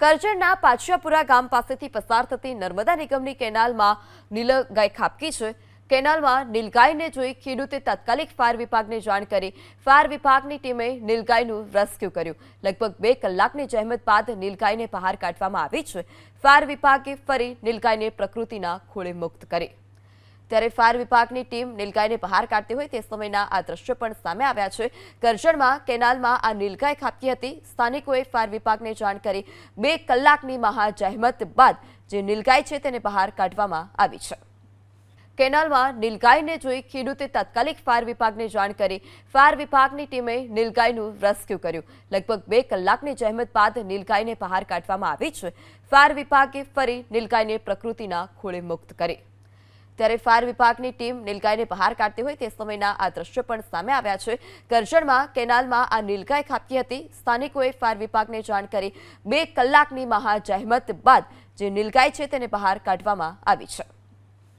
કરજણના પાછિયાપુરા ગામ પાસેથી પસાર થતી નર્મદા નિગમની કેનાલમાં નીલગાય ખાબકી છે। કેનાલમાં નીલગાયને જોઈ ખેડૂતે તાત્કાલિક ફાયર વિભાગને જાણ કરી। ફાયર વિભાગની ટીમે નીલગાયનું રેસ્ક્યુ કર્યું। લગભગ 2 કલાકની જહેમત બાદ નીલગાયને બહાર કાઢવામાં આવી છે। ફાયર વિભાગે ફરી નીલગાયને પ્રકૃતિના ખોળે મુક્ત કરી। ત્યારે ફાયર વિભાગની ટીમ નીલગાયને બહાર કાઢતી હોય તે સમયના આ દ્રશ્યો પણ સામે આવ્યા છે। કરજણમાં કેનાલમાં આ નીલગાય ખાબકી હતી। સ્થાનિકોએ ફાયર વિભાગને જાણ કરી 2 કલાકની મહાજહેમત બાદ જે નીલગાય છે તેને બહાર કાઢવામાં આવી છે। કેનાલમાં નીલગાયને જોઈ ખેડૂતે તાત્કાલિક ફાયર વિભાગને જાણ કરી। ફાયર વિભાગની ટીમે નીલગાયનું રેસ્ક્યુ કર્યું। લગભગ 2 કલાકની જહેમત બાદ નીલગાયને બહાર કાઢવામાં આવી છે। ફાયર વિભાગે ફરી નીલગાયને પ્રકૃતિના ખોળે મુક્ત કરી। ત્યારે ફાયર વિભાગની ટીમ નીલગાયને બહાર કાઢતી હોય તે સમયના આ દ્રશ્યો પણ સામે આવ્યા છે। કરજણમાં કેનાલમાં આ નીલગાય ખાબકી હતી। સ્થાનિકોએ ફાયર વિભાગને જાણ કરી 2 કલાકની મહાજહેમત બાદ જે નીલગાય છે તેને બહાર કાઢવામાં આવી છે।